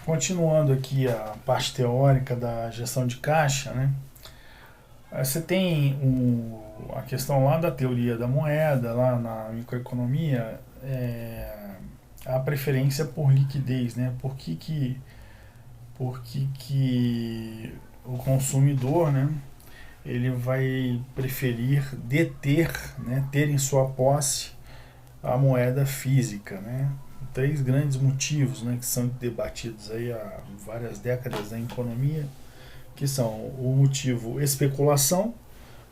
continuando aqui a parte teórica da gestão de caixa, né? Você tem a questão lá da teoria da moeda, lá na microeconomia, a preferência por liquidez, né? Por que que o consumidor, né? Ele vai preferir deter, né? Ter em sua posse a moeda física, né? Três grandes motivos, né, que são debatidos aí há várias décadas na economia, que são o motivo especulação,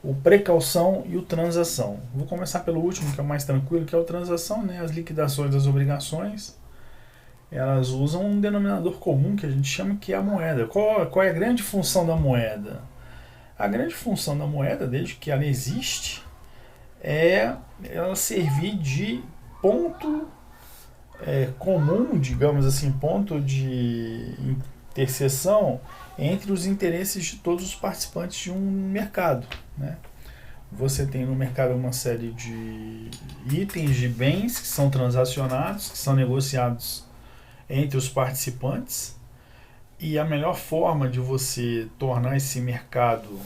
o precaução e o transação. Vou começar pelo último, que é o mais tranquilo, que é o transação, né? As liquidações das obrigações, elas usam um denominador comum que a gente chama que é a moeda. Qual é a grande função da moeda? A grande função da moeda, desde que ela existe, é ela servir de ponto comum, digamos assim, ponto de interseção entre os interesses de todos os participantes de um mercado, né? Você tem no mercado uma série de itens, de bens que são transacionados, que são negociados entre os participantes, e a melhor forma de você tornar esse mercado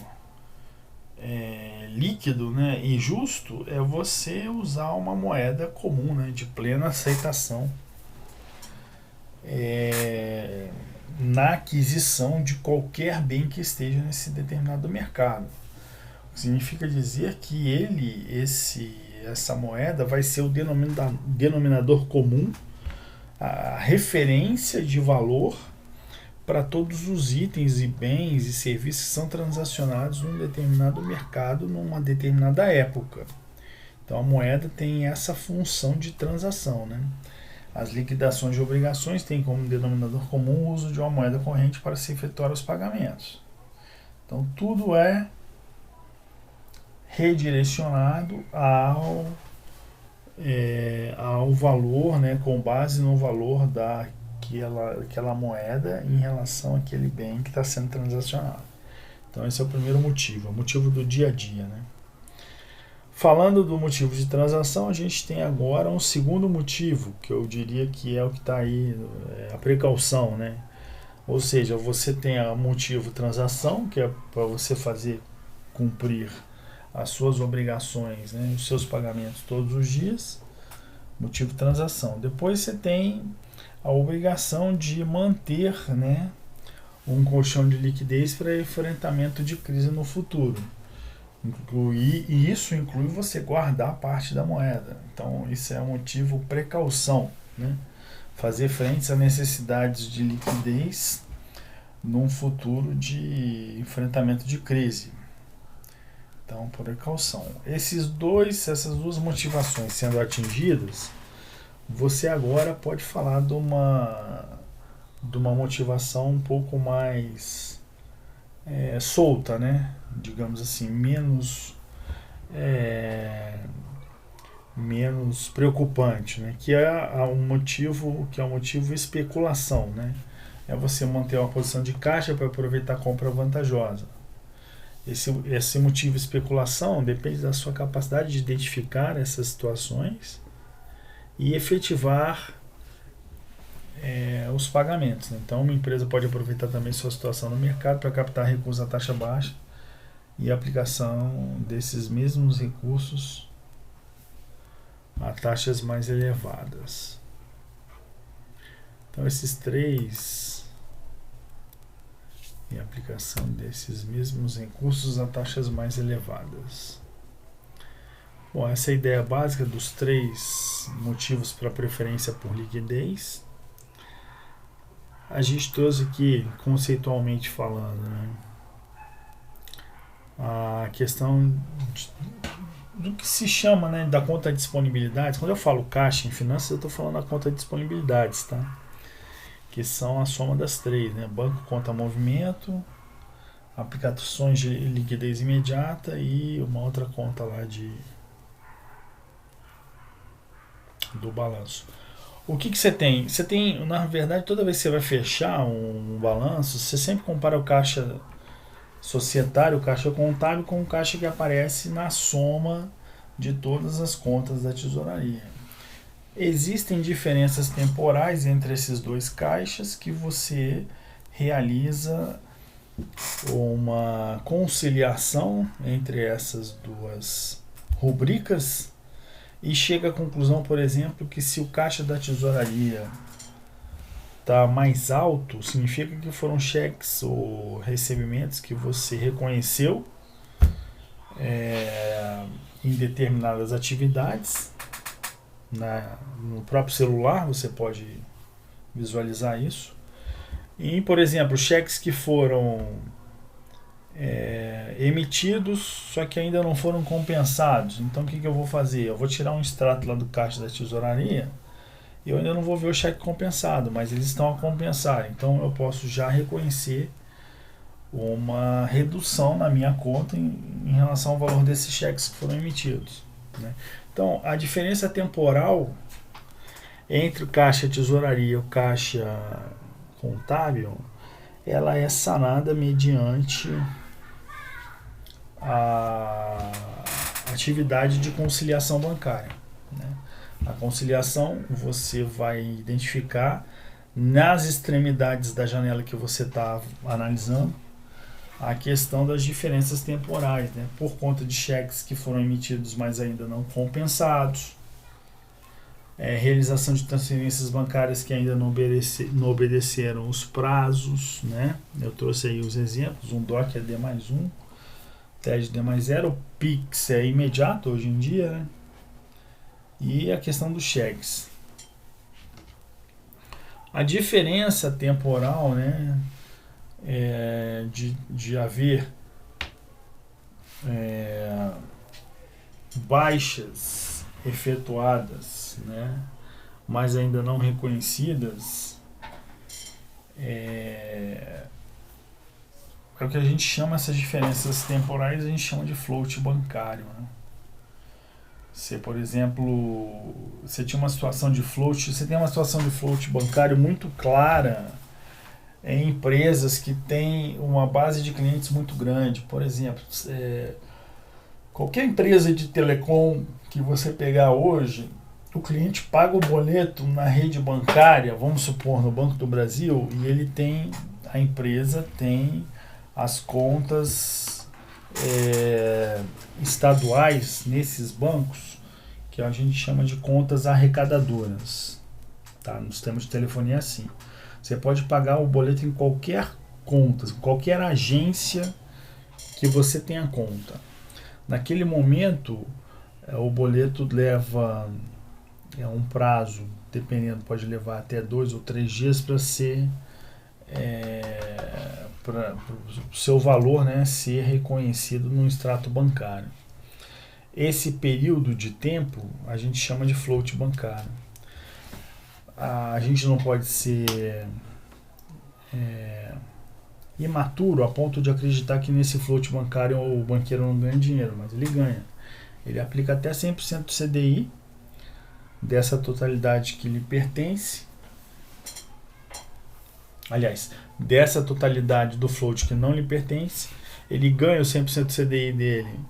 líquido, né, e justo é você usar uma moeda comum, né, de plena aceitação na aquisição de qualquer bem que esteja nesse determinado mercado. Significa dizer que essa moeda vai ser o denominador comum, a referência de valor para todos os itens e bens e serviços que são transacionados num determinado mercado, numa determinada época. Então a moeda tem essa função de transação, né? As liquidações de obrigações têm como denominador comum o uso de uma moeda corrente para se efetuar os pagamentos. Então tudo é redirecionado ao valor, né, com base no valor daquela moeda em relação àquele bem que está sendo transacionado. Então esse é o primeiro motivo, é o motivo do dia a dia, né? Falando do motivo de transação, a gente tem agora um segundo motivo, que eu diria que é o que está aí, a precaução, né? Ou seja, você tem o motivo transação, que é para você fazer cumprir as suas obrigações, né, os seus pagamentos todos os dias, motivo transação. Depois você tem a obrigação de manter, né, um colchão de liquidez para enfrentamento de crise no futuro. E isso inclui você guardar parte da moeda. Então isso é um motivo precaução, né? Fazer frente às necessidades de liquidez num futuro de enfrentamento de crise. Então, precaução. Essas duas motivações sendo atingidas, você agora pode falar de uma motivação um pouco mais solta, né? Digamos assim, menos preocupante, né? Que é um motivo especulação, né? É você manter uma posição de caixa para aproveitar a compra vantajosa. Esse motivo especulação depende da sua capacidade de identificar essas situações e efetivar os pagamentos, né? Então, uma empresa pode aproveitar também sua situação no mercado para captar recursos a taxa baixa e a aplicação desses mesmos recursos a taxas mais elevadas. Então, esses três e a aplicação desses mesmos recursos a taxas mais elevadas. Bom, essa é a ideia básica dos três motivos para preferência por liquidez. A gente trouxe aqui, conceitualmente falando, né, a questão do que se chama, né, da conta de disponibilidades. Quando eu falo caixa em finanças, eu estou falando da conta de disponibilidades, tá? Que são a soma das três, né? Banco, conta, movimento, aplicações de liquidez imediata e uma outra conta lá do balanço. O que você tem? Você tem, na verdade, toda vez que você vai fechar um balanço, você sempre compara o caixa societário, o caixa contábil, com o caixa que aparece na soma de todas as contas da tesouraria. Existem diferenças temporais entre esses dois caixas que você realiza uma conciliação entre essas duas rubricas e chega à conclusão, por exemplo, que se o caixa da tesouraria está mais alto, significa que foram cheques ou recebimentos que você reconheceu em determinadas atividades. No próprio celular você pode visualizar isso. E, por exemplo, cheques que foram emitidos, só que ainda não foram compensados. Então o que eu vou fazer? Eu vou tirar um extrato lá do caixa da tesouraria e eu ainda não vou ver o cheque compensado, mas eles estão a compensar. Então eu posso já reconhecer uma redução na minha conta em relação ao valor desses cheques que foram emitidos, né? Então a diferença temporal entre o caixa tesouraria e o caixa contábil, ela é sanada mediante a atividade de conciliação bancária, né? A conciliação você vai identificar nas extremidades da janela que você está analisando a questão das diferenças temporais, né? Por conta de cheques que foram emitidos, mas ainda não compensados, realização de transferências bancárias que ainda não obedeceram os prazos, né? Eu trouxe aí os exemplos, um DOC é D+1, TED D+0, o PIX é imediato hoje em dia, né? E a questão dos cheques. A diferença temporal, né, de haver baixas efetuadas, né, mas ainda não reconhecidas, é o que a gente chama, essas diferenças temporais, a gente chama de float bancário, né? Se, por exemplo, você tinha uma situação de float, você tem uma situação de float bancário muito clara em empresas que têm uma base de clientes muito grande. Por exemplo, qualquer empresa de telecom que você pegar hoje, o cliente paga o boleto na rede bancária, vamos supor, no Banco do Brasil, e a empresa tem as contas estaduais nesses bancos, que a gente chama de contas arrecadadoras, tá? Nos termos de telefonia é assim. Você pode pagar o boleto em qualquer conta, qualquer agência que você tenha conta. Naquele momento, o boleto leva um prazo, dependendo, pode levar até 2 ou 3 dias para ser para o seu valor, né, ser reconhecido no extrato bancário. Esse período de tempo a gente chama de float bancário. A gente não pode ser imaturo a ponto de acreditar que nesse float bancário o banqueiro não ganha dinheiro, mas ele ganha. Ele aplica até 100% do CDI dessa totalidade que lhe pertence. Aliás, dessa totalidade do float que não lhe pertence, ele ganha o 100% do CDI dele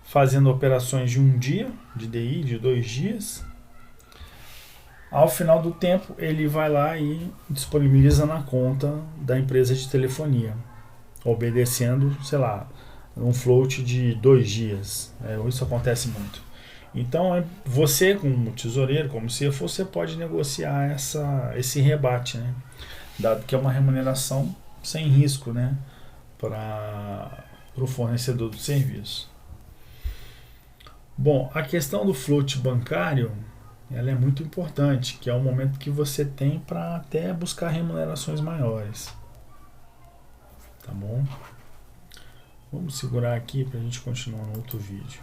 fazendo operações de 1 dia, de DI, de 2 dias. Ao final do tempo, ele vai lá e disponibiliza na conta da empresa de telefonia, obedecendo, sei lá, um float de 2 dias. Isso acontece muito. Então, você, como tesoureiro, como CFO, você pode negociar esse rebate, né? Dado que é uma remuneração sem risco, né, para o fornecedor do serviço. Bom, a questão do float bancário, ela é muito importante, que é o momento que você tem para até buscar remunerações maiores. Tá bom? Vamos segurar aqui para a gente continuar no outro vídeo.